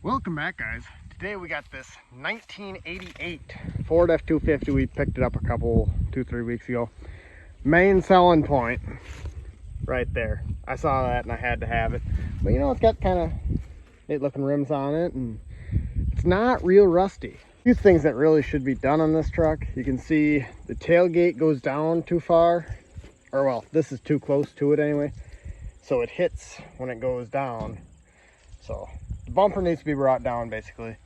Welcome back, guys. Today we got this 1988 Ford F-250. We picked it up a couple, 2-3 weeks ago. Main selling point right there. I saw that and I had to have it. But you know, it's got kind of neat looking rims on it and it's not real rusty. A few things that really should be done on this truck. You can see the tailgate goes down too far, or well, this is too close to it anyway. So it hits when it goes down. So the bumper needs to be brought down, basically.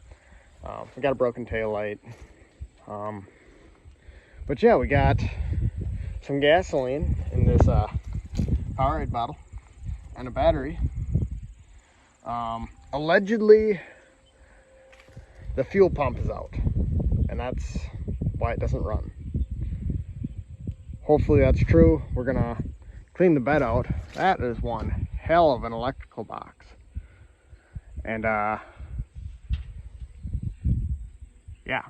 We got a broken tail light. But yeah, we got some gasoline in this Powerade bottle and a battery. Allegedly, the fuel pump is out, and that's why it doesn't run. Hopefully that's true. We're gonna clean the bed out. That is one hell of an electrical box. And yeah,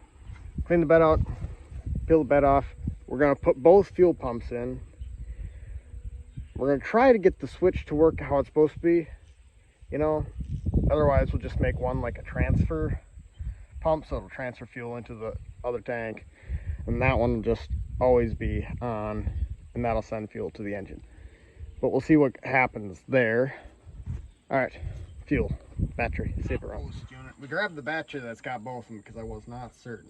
clean the bed out, peel the bed off. We're gonna put both fuel pumps in. We're gonna try to get the switch to work how it's supposed to be, you know. Otherwise we'll just make one like a transfer pump, so it'll transfer fuel into the other tank, and that one will just always be on, and that'll send fuel to the engine. But we'll see what happens there. All right, fuel, battery, see if it runs. We grabbed the battery that's got both of them because I was not certain.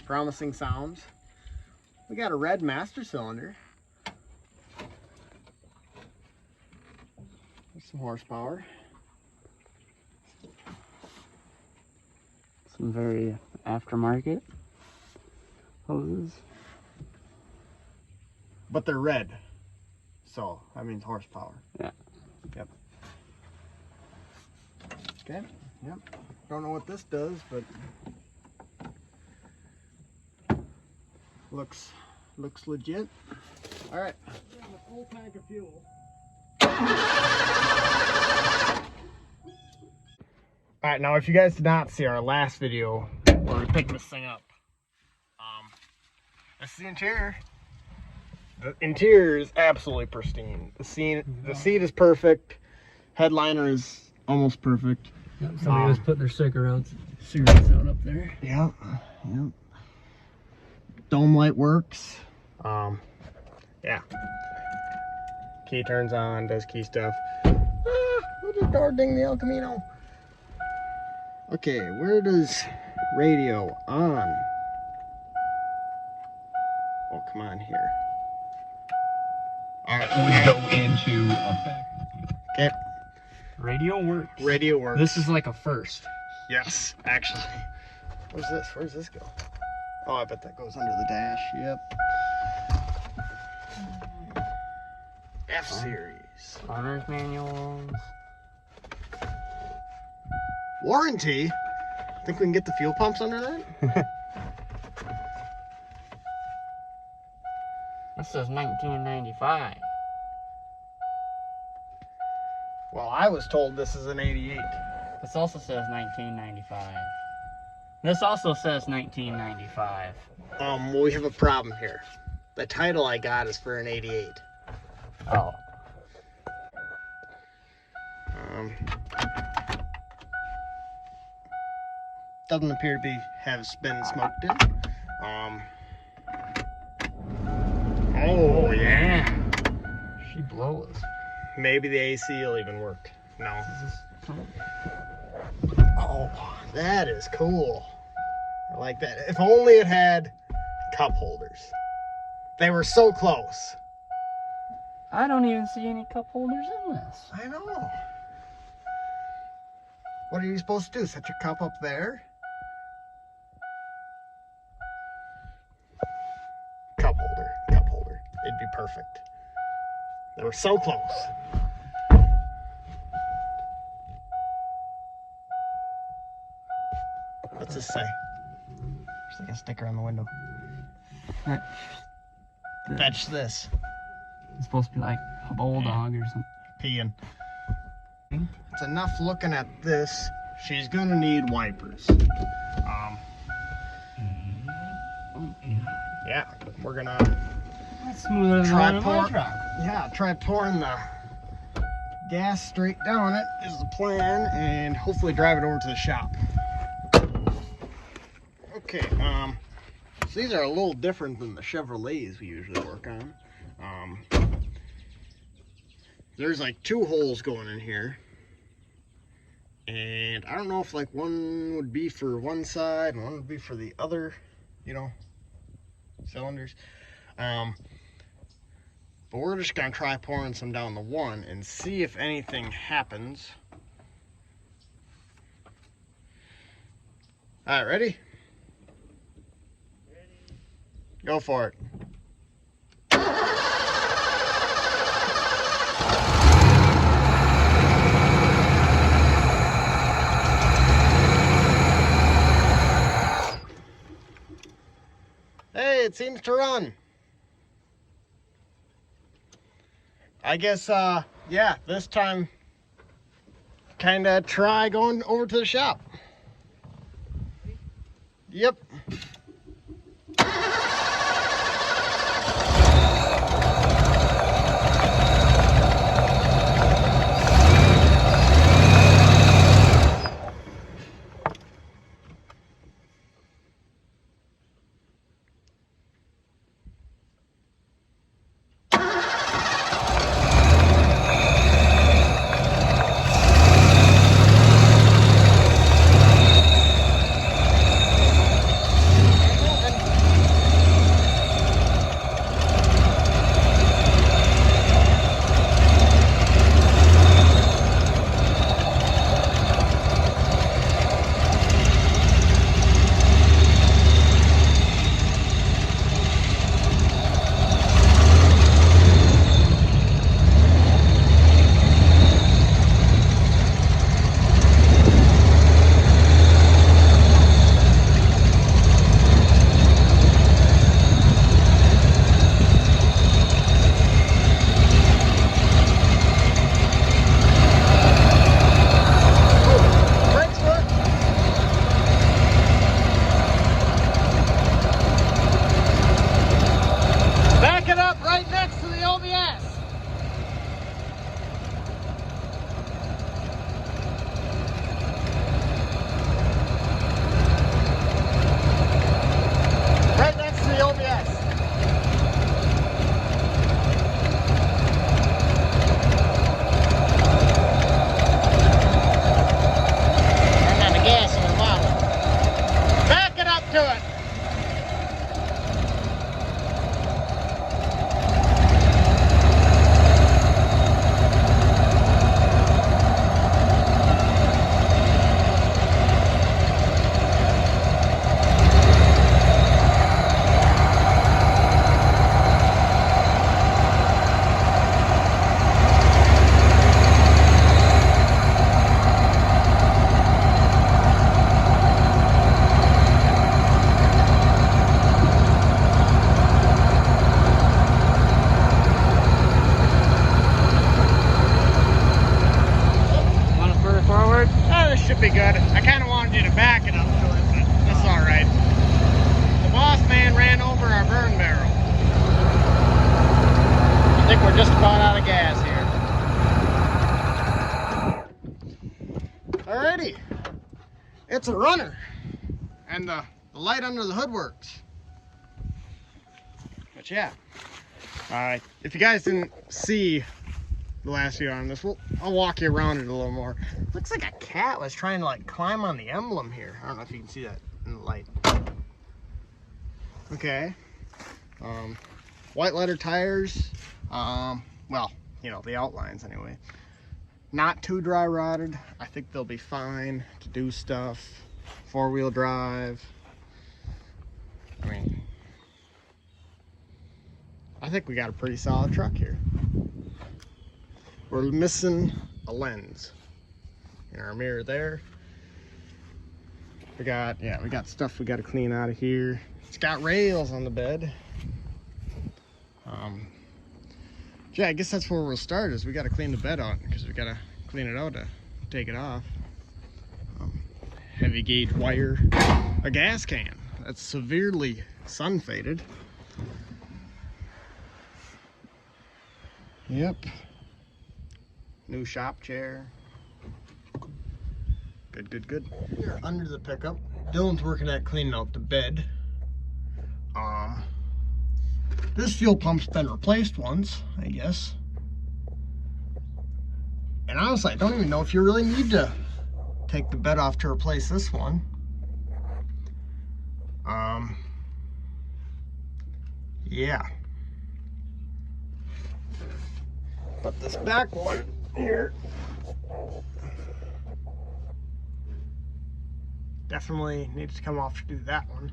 Promising sounds. We got a red master cylinder. There's some horsepower. Some very aftermarket hoses. But they're red. So that means horsepower. Yeah. Yep. Okay. Yep. Don't know what this does, but looks legit. All right. A full tank of fuel. All right. Now, if you guys did not see our last video where we picked this thing up, this is the interior. The interior is absolutely pristine. The seat is perfect. Headliner is almost perfect. Yep, somebody was putting their cigarettes out up there. Yep. Yep. Dome light works. Yeah. Key turns on, does key stuff. We'll just door ding the El Camino. Okay, where does radio on? Oh, come on here. All right, we go into effect. Okay. Radio works. Radio works. This is like a first. Yes, actually. What's this? Where does this go? Oh, I bet that goes under the dash. Yep. F-Series. Owner's manuals. Warranty? Think we can get the fuel pumps under that? This says 1995. Well, I was told this is an 88. This also says 1995. This also says 1995. Well, we have a problem here. The title I got is for an 88. Oh. Doesn't appear to have been smoked in. Oh yeah. She blows. Maybe the AC will even work. No. Oh, that is cool. I like that. If only it had cup holders. They were so close. I don't even see any cup holders in this. I know. What are you supposed to do? Set your cup up there? Cup holder. Cup holder. It'd be perfect. They were so close. What's this say? There's like a sticker on the window. Fetch this. It's supposed to be like a bulldog or something. Peeing. It's enough looking at this. She's gonna need wipers. Yeah, we're gonna That's smoother than try the one in my truck. Yeah, try pouring gas straight down it is the plan, and hopefully drive it over to the shop. Okay, so these are a little different than the Chevrolets we usually work on. There's like 2 holes going in here, and I don't know if like one would be for one side and one would be for the other, you know, cylinders. But we're just gonna try pouring some down the one and see if anything happens. All right, ready? Go for it. Hey, it seems to run. I guess, yeah, this time, kind of try going over to the shop. Yep. Should be good. I kind of wanted you to back it up to it, but that's all right. The boss man ran over our burn barrel. I think we're just about out of gas here. Alrighty, it's a runner, and the light under the hood works. But yeah, if you guys didn't see the last video on this, I'll walk you around it a little more. Looks like a cat was trying to like climb on the emblem here. I don't know if you can see that in the light. Okay. White letter tires. Well, you know, the outlines anyway. Not too dry rotted. I think they'll be fine to do stuff. 4-wheel drive. I mean, I think we got a pretty solid truck here. We're missing a lens in our mirror there. We got stuff we got to clean out of here. It's got rails on the bed. Yeah, I guess that's where we'll start, is we got to clean the bed out, because we got to clean it out to take it off. Heavy gauge wire, a gas can that's severely sun faded. Yep. New shop chair. Good, good, good. We're under the pickup. Dylan's working at cleaning out the bed. This fuel pump's been replaced once, I guess. And honestly, I don't even know if you really need to take the bed off to replace this one. Yeah. But this back one here definitely needs to come off to do that one.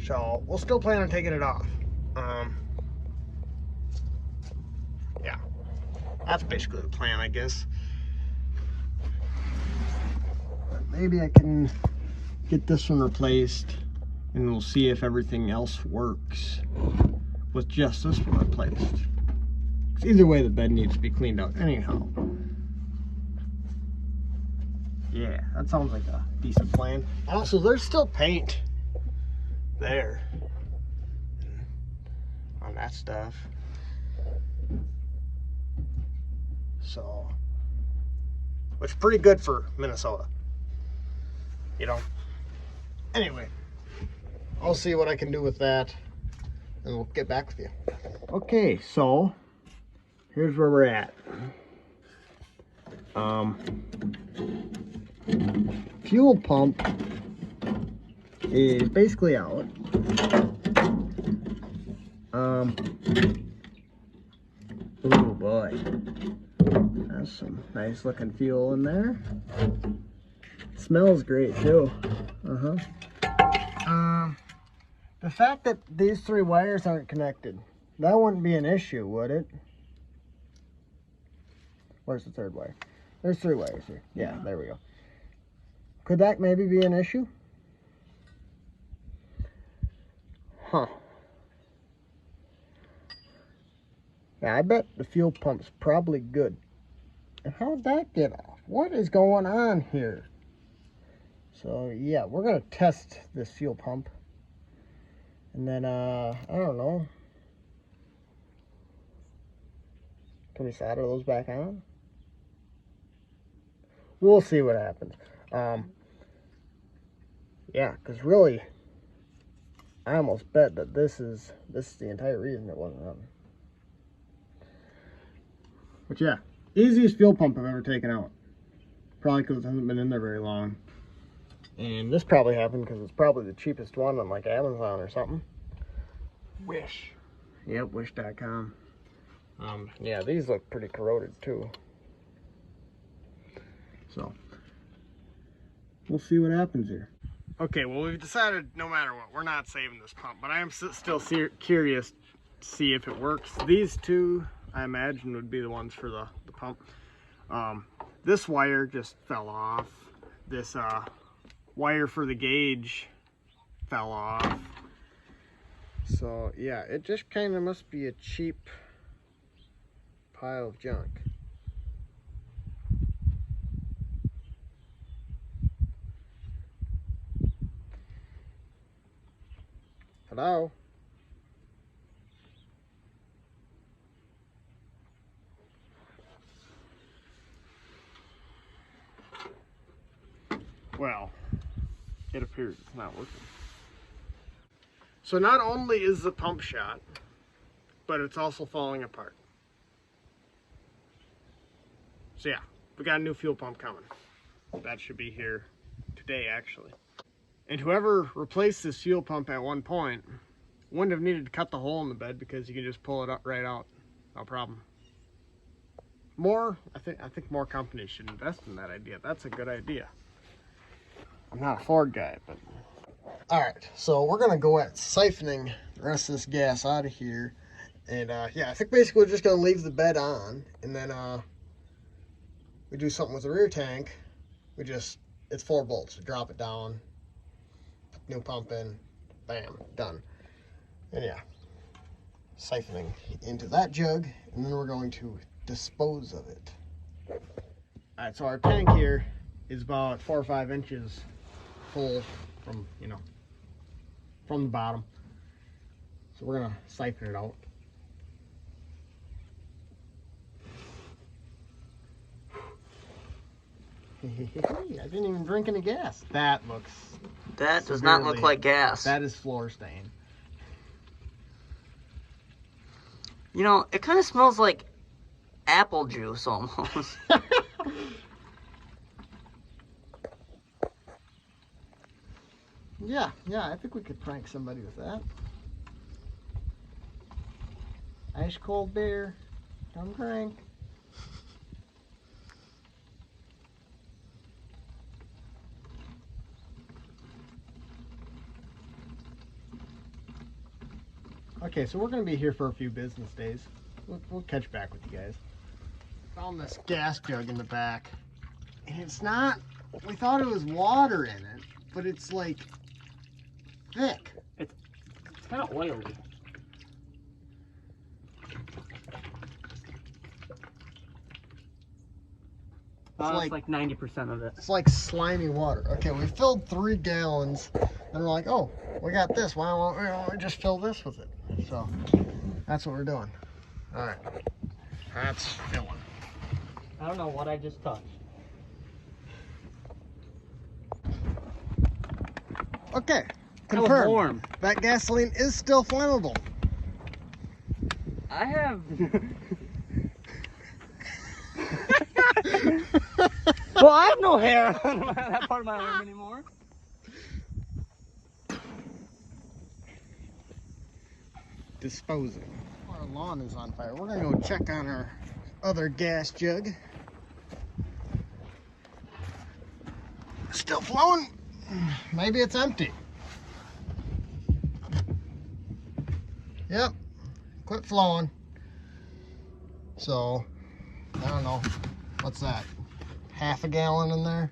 So we'll still plan on taking it off. Yeah, that's basically the plan, I guess. But maybe I can get this one replaced and we'll see if everything else works with just this one replaced. 'Cause either way, the bed needs to be cleaned out anyhow. Yeah, that sounds like a decent plan. Also, there's still paint there on that stuff. So, which is pretty good for Minnesota, you know. Anyway, I'll see what I can do with that and we'll get back with you. Okay, so here's where we're at. Fuel pump is basically out. Oh boy, that's some nice looking fuel in there. Smells great too. The fact that these three wires aren't connected, that wouldn't be an issue, would it? Where's the third wire? There's three wires here. Yeah, there we go. Could that maybe be an issue? Huh. Yeah, I bet the fuel pump's probably good. And how'd that get off? What is going on here? So yeah, we're gonna test this fuel pump. And then, I don't know. Can we solder those back on? We'll see what happens. Yeah, because really, I almost bet that this is the entire reason it wasn't running. But yeah, easiest fuel pump I've ever taken out. Probably because it hasn't been in there very long. And this probably happened because it's probably the cheapest one on like Amazon or something. Wish. Yep, wish.com. Yeah, these look pretty corroded too. So, we'll see what happens here. Okay, well, we've decided no matter what, we're not saving this pump, but I am still curious to see if it works. These two, I imagine, would be the ones for the pump. This wire just fell off. This wire for the gauge fell off. So, yeah, it just kind of must be a cheap pile of junk. Hello? Well, it appears it's not working. So not only is the pump shot, but it's also falling apart. So yeah, we got a new fuel pump coming. That should be here today, actually. And whoever replaced this fuel pump at one point wouldn't have needed to cut the hole in the bed because you can just pull it up right out, no problem. I think more companies should invest in that idea. That's a good idea. I'm not a Ford guy, but all right. So we're gonna go at siphoning the rest of this gas out of here, and yeah, I think basically we're just gonna leave the bed on, and then we do something with the rear tank. It's 4 bolts. We drop it down, put the new pump in, bam, done. And yeah, siphoning into that jug, and then we're going to dispose of it. All right, so our tank here is about 4 or 5 inches full from, from the bottom. So we're gonna siphon it out. I didn't even drink any gas. That looks... That does not look severely- like gas. That is floor stain. You know, it kind of smells like apple juice almost. Yeah, I think we could prank somebody with that. Ice cold beer. Don't drink. Okay, so we're going to be here for a few business days. We'll catch back with you guys. Found this gas jug in the back. And it's not... We thought it was water in it, but it's like thick. It's kind of oily. It's like 90% of it. It's like slimy water. Okay, we filled 3 gallons, and we're like, oh, we got this. Why don't we just fill this with it? So that's what we're doing. All right, that's filling. I don't know what I just touched. Okay, That was confirmed. warm. That gasoline is still flammable. I have... Well, I have no hair on that part of my arm anymore. Disposing. Our lawn is on fire. We're gonna go check on our other gas jug. Still flowing. Maybe it's empty. Yep, quit flowing. So, I don't know, what's that? Half a gallon in there?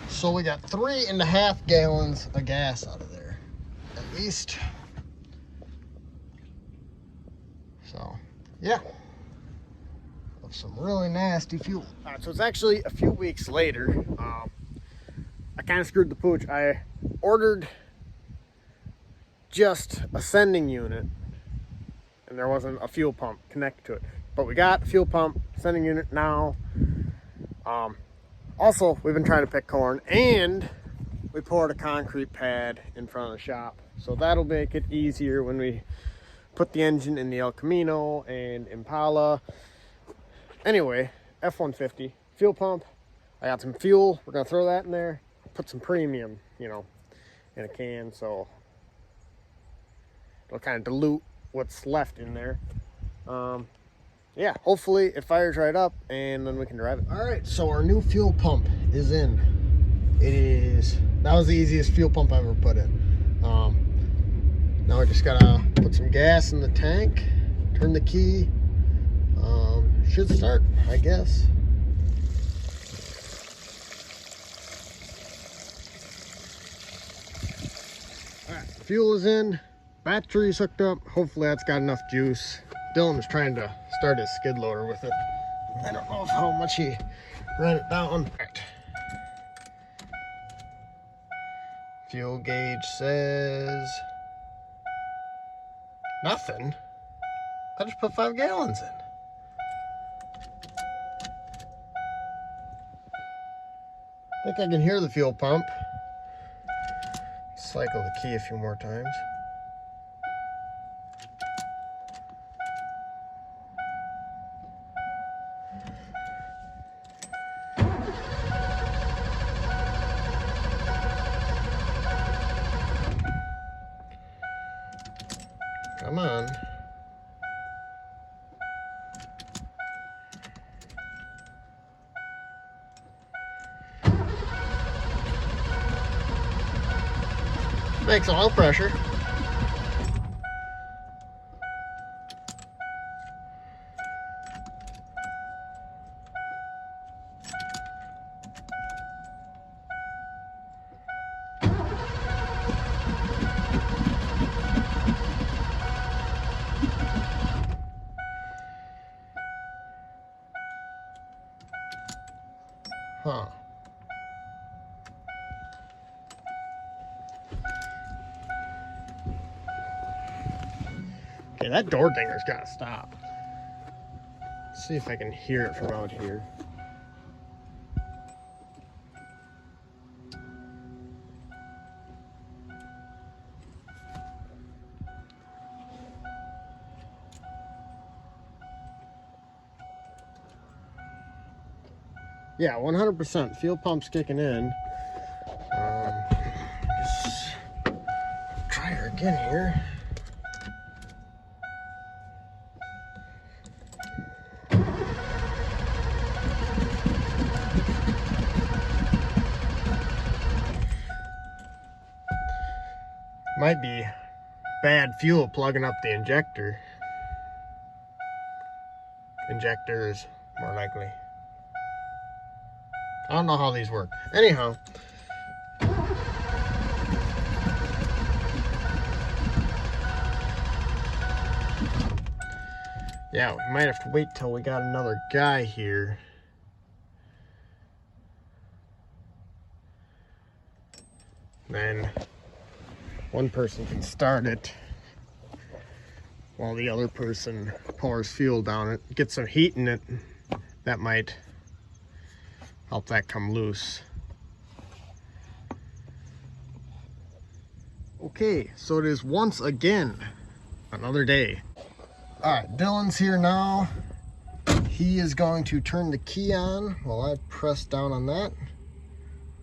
So we got 3.5 gallons of gas out of there, at least. So, yeah. Of some really nasty fuel. All right, so it's actually a few weeks later. I kind of screwed the pooch. I ordered just a sending unit, and there wasn't a fuel pump connected to it. But we got a fuel pump, sending unit now. Also, we've been trying to pick corn, and we poured a concrete pad in front of the shop. So that'll make it easier when we put the engine in the El Camino and Impala. Anyway, F-150 fuel pump. I got some fuel. We're gonna throw that in there. Put some premium, you know, in a can, so it'll kind of dilute what's left in there. Yeah, hopefully it fires right up and then we can drive it. All right, so our new fuel pump is in. That was the easiest fuel pump I've ever put in. Now we just gotta put some gas in the tank, turn the key. Should start, I guess. All right, fuel is in, battery's hooked up. Hopefully that's got enough juice. Dylan was trying to start his skid loader with it. I don't know how much he ran it down. Right. Fuel gauge says nothing. I just put 5 gallons in. I think I can hear the fuel pump. Cycle the key a few more times. Come on. Makes oil pressure. Huh. Okay, that door dinger's gotta stop. Let's see if I can hear it from out here. Yeah, 100%. Fuel pump's kicking in. Just try her again here. Might be bad fuel plugging up the injector. Injectors, more likely. I don't know how these work. Anyhow. Yeah, we might have to wait till we got another guy here. Then one person can start it while the other person pours fuel down it. Get some heat in it. That might help that come loose. Okay, so it is once again another day. All right, Dylan's here now. He is going to turn the key on while I press down on that.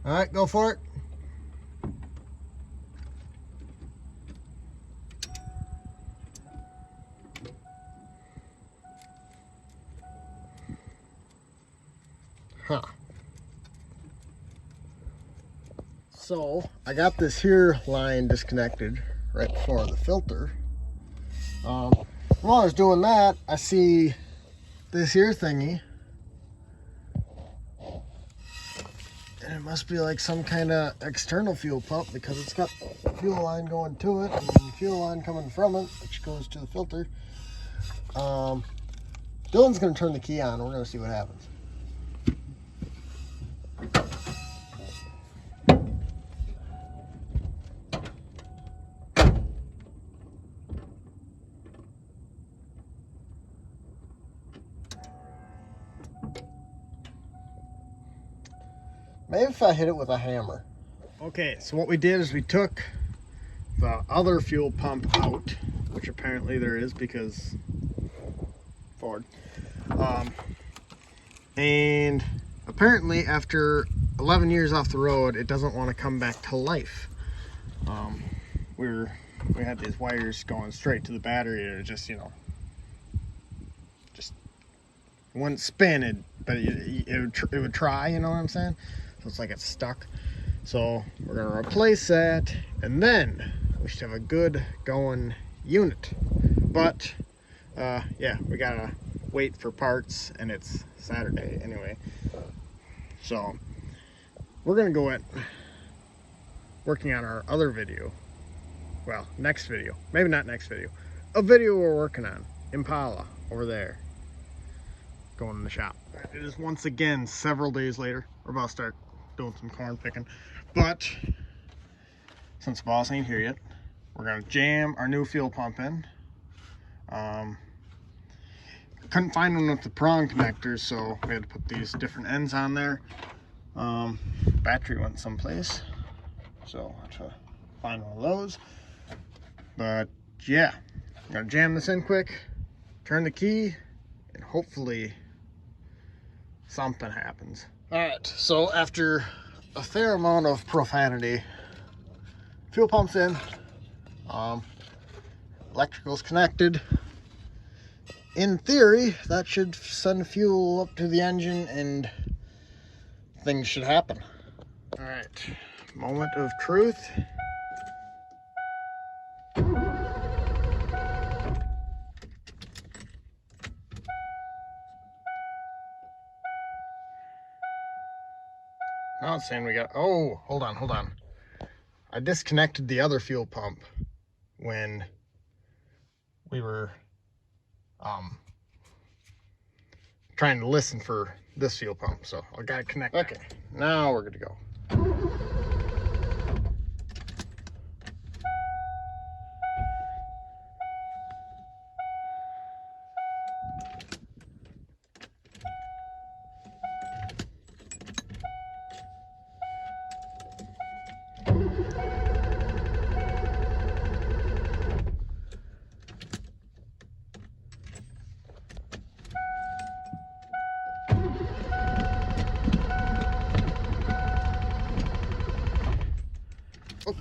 All right, go for it. Huh. So I got this here line disconnected right before the filter. While I was doing that, I see this here thingy, and it must be like some kind of external fuel pump because it's got fuel line going to it and fuel line coming from it, which goes to the filter. Dylan's gonna turn the key on. We're gonna see what happens. Maybe if I hit it with a hammer. Okay, so what we did is we took the other fuel pump out, which apparently there is because Ford. And apparently after 11 years off the road, it doesn't want to come back to life. We had these wires going straight to the battery, and it just, you know, just wouldn't spin, but it would try, you know what I'm saying? So it's like it's stuck. So we're gonna replace that, and then we should have a good going unit. But yeah, we gotta wait for parts, and it's Saturday anyway. So we're gonna go at working on our other video. Well, next video, maybe not next video. A video we're working on, Impala, over there. Going in the shop. It is once again several days later. We're about to start doing some corn picking, but since the boss ain't here yet, we're gonna jam our new fuel pump in. Couldn't find one with the prong connectors, so we had to put these different ends on there. Battery went someplace, so I have to find one of those. But yeah, I'm gonna jam this in quick, turn the key, and hopefully something happens. All right, so after a fair amount of profanity, fuel pump's in, electrical's connected. In theory, that should send fuel up to the engine and things should happen. All right, moment of truth. Now it's saying we got, oh, hold on. I disconnected the other fuel pump when we were trying to listen for this fuel pump, so I gotta connect. Okay, now we're good to go.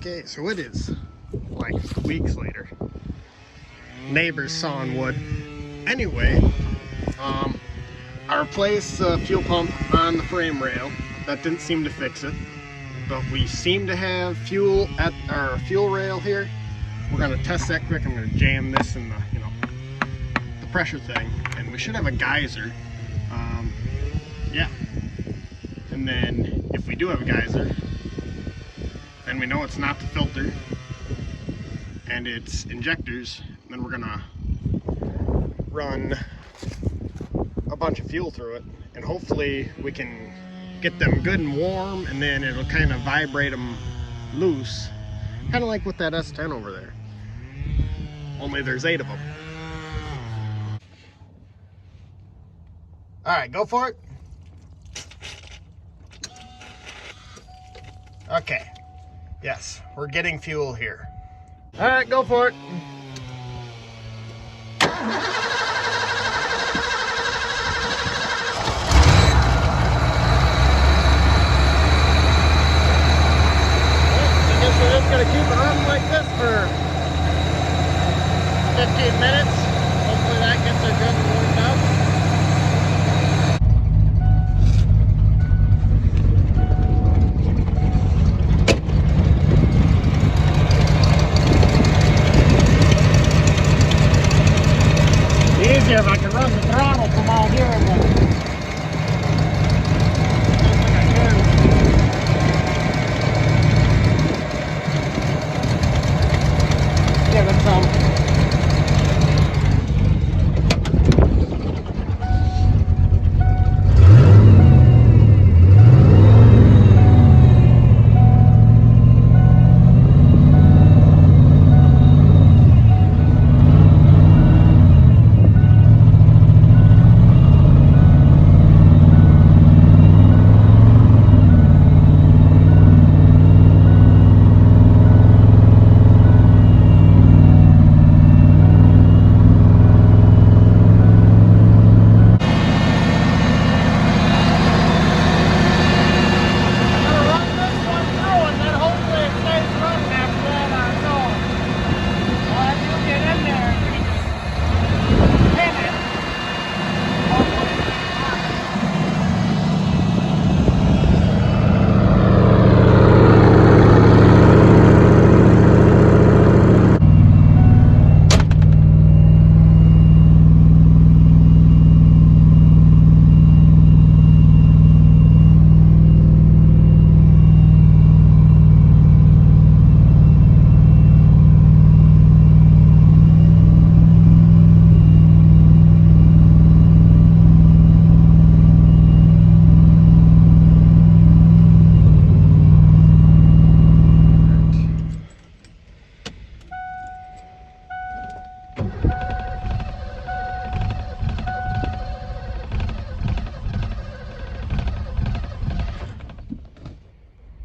Okay, so it is like weeks later. Neighbors sawing wood. Anyway, I replaced the fuel pump on the frame rail. That didn't seem to fix it, but we seem to have fuel at our fuel rail here. We're gonna test that quick. I'm gonna jam this in the, the pressure thing, and we should have a geyser. Yeah. And then if we do have a geyser, then we know it's not the filter and it's injectors. Then we're gonna run a bunch of fuel through it, and hopefully we can get them good and warm, and then it'll kind of vibrate them loose, kind of like with that S10 over there, only there's 8 of them. All right, go for it. Okay, yes, we're getting fuel here. All right, go for it. We're just gonna keep it running like this for 15 minutes. Hopefully that gets her good and warmed up. Easier if I could run the throttle from out here, but I don't think I can. Give it some.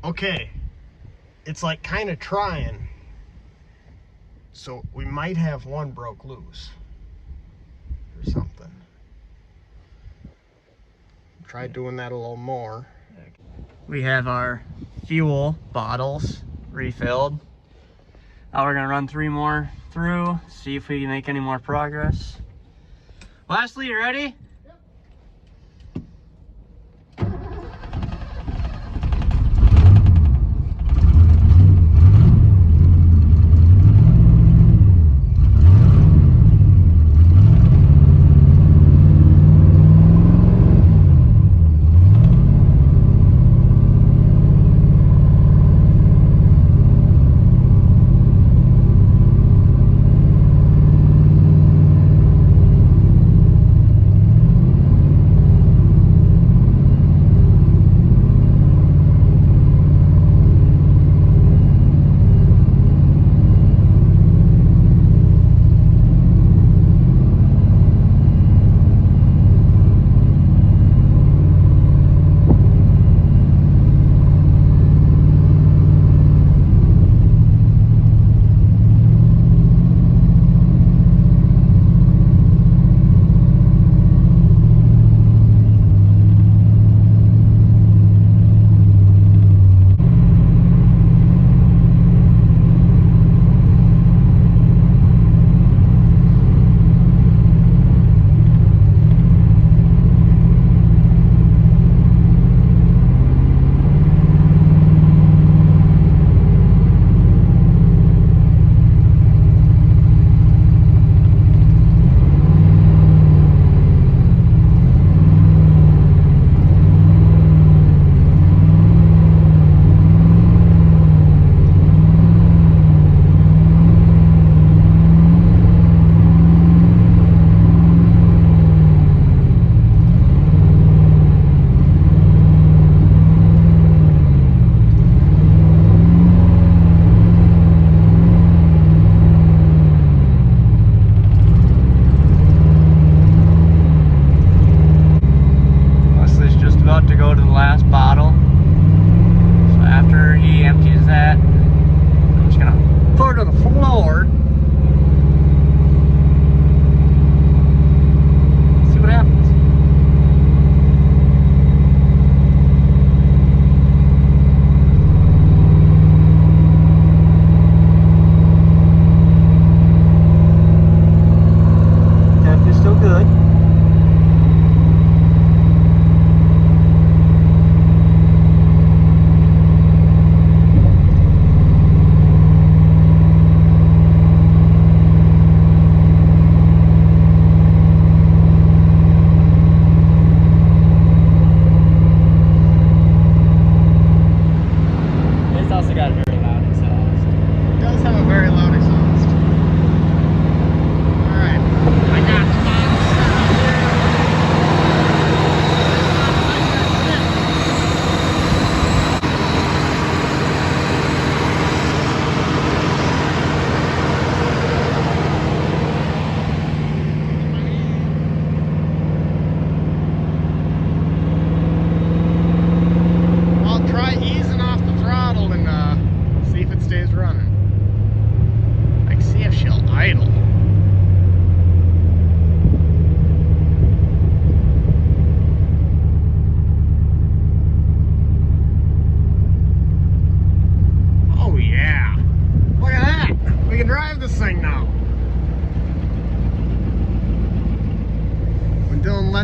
Okay, it's like kind of trying, so we might have one broke loose or something. Try doing that a little more. We have our fuel bottles refilled. Now we're gonna run 3 more through, see if we can make any more progress. Lastly, you ready?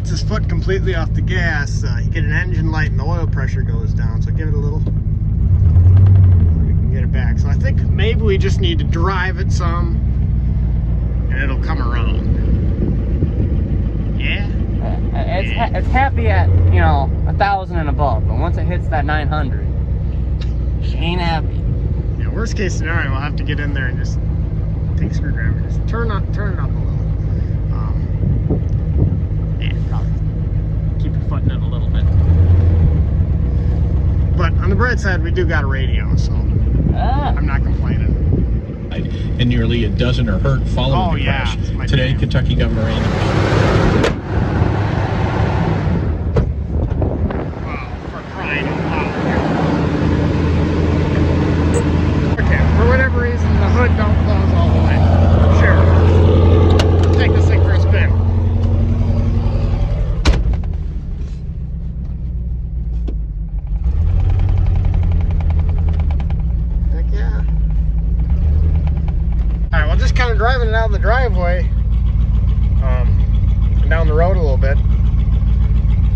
lets his foot completely off the gas, you get an engine light and the oil pressure goes down. So give it a little, we can get it back. So I think maybe we just need to drive it some and it'll come around. Yeah? It's happy at, you know, 1,000 and above, but once it hits that 900, she ain't happy. Yeah, worst case scenario, we'll have to get in there and just take a screwdriver, just turn it up a little. Yeah, probably keep your foot in it a little bit. But on the bright side, we do got a radio, so I'm not complaining. And nearly a dozen are hurt following the crash. Today, Kentucky Governor Andrews. For whatever reason, the hood don't close all the way. Sure. Take this thing for a spin. Heck yeah. Alright, well, just kind of driving it out in the driveway, and down the road a little bit.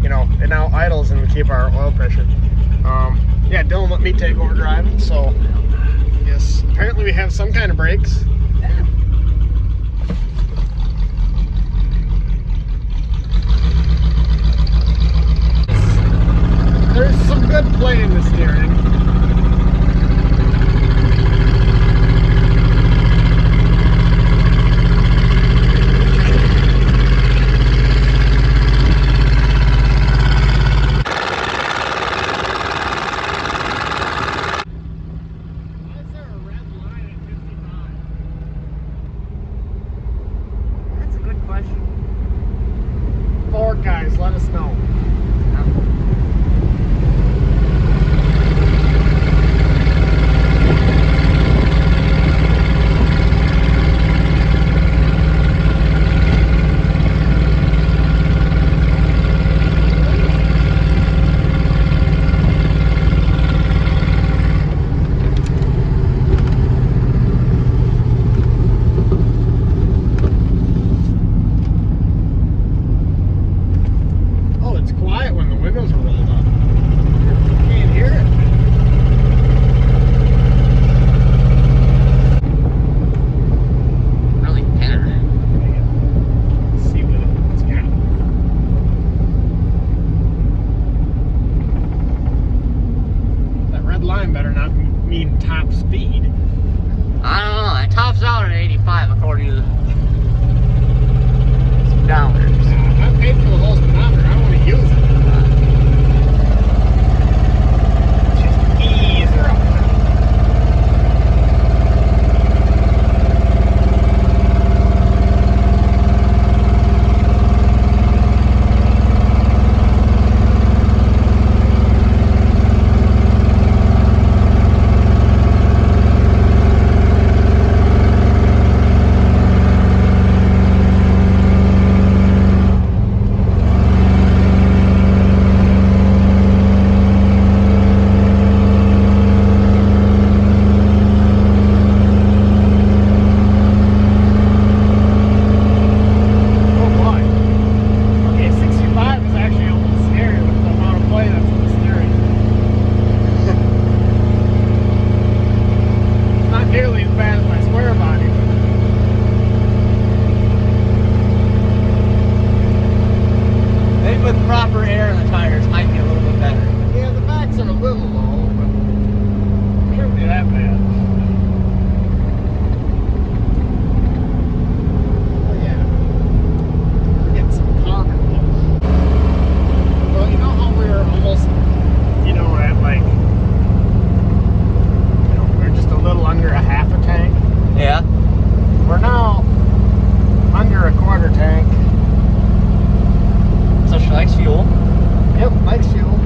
You know, it now idles and we keep our oil pressure. Yeah, Dylan let me take over driving, so yes, apparently we have some kind of brakes. There's some good play in the steering. Guys, let us know. Better not mean top speed. I don't know. It tops out at 85 according to the speedometers. I paid for the whole speedometer. I don't want to use it. Just ease her up.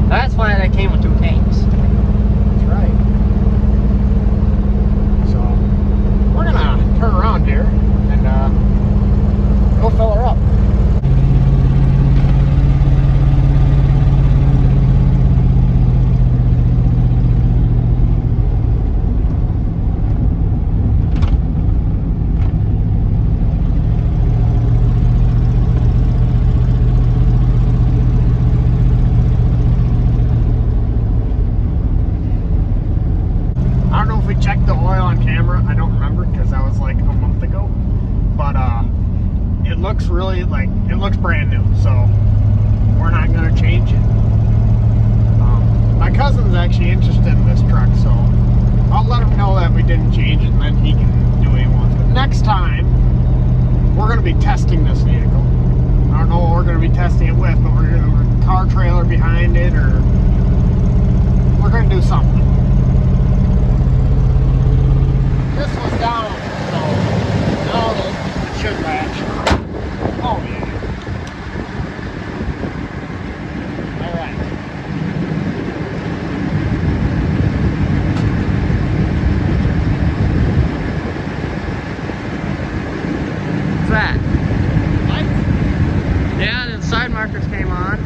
That's why they came with 2 tanks. That's right. so we're not going to change it. My cousin's actually interested in this truck, so I'll let him know that we didn't change it, and then he can do what he wants. But next time, we're going to be testing this vehicle. I don't know what we're going to be testing it with, but we're going to have a car trailer behind it, or we're going to do something. This was down, so now it should match. Oh yeah. All right. What's that? Lights? Yeah, the side markers came on.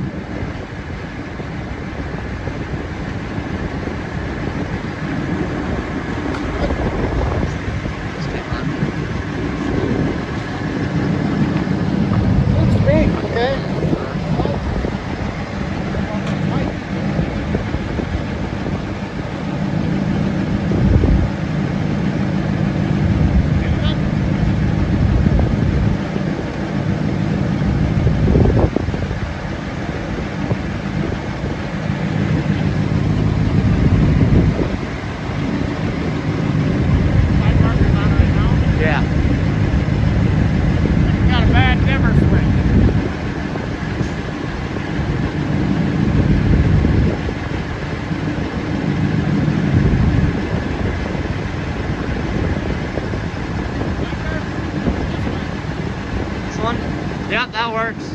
Yep, that works.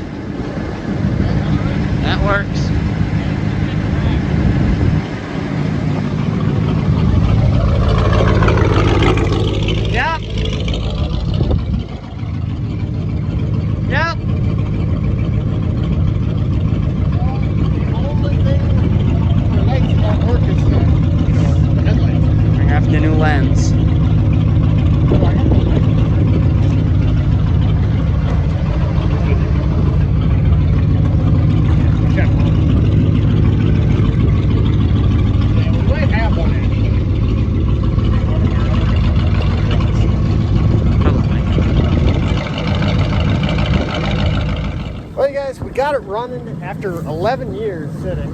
That works. Yep. Yep. The only thing the lights don't work is the headlights. We're gonna have to get a new lens. We got it running after 11 years sitting.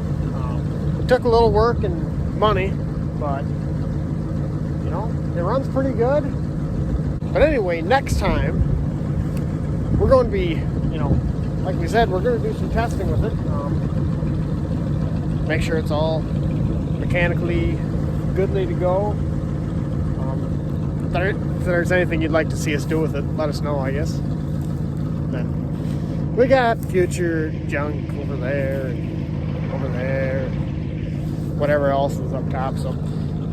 It took a little work and money, but you know, it runs pretty good. But anyway, next time we're going to be, you know, like we said, we're going to do some testing with it. Make sure it's all mechanically goodly to go. If there's anything you'd like to see us do with it, let us know, I guess. Then we got future junk over there and over there, whatever else is up top. So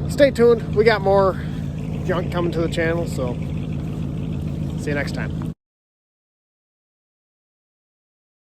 stay tuned. We got more junk coming to the channel. So see you next time.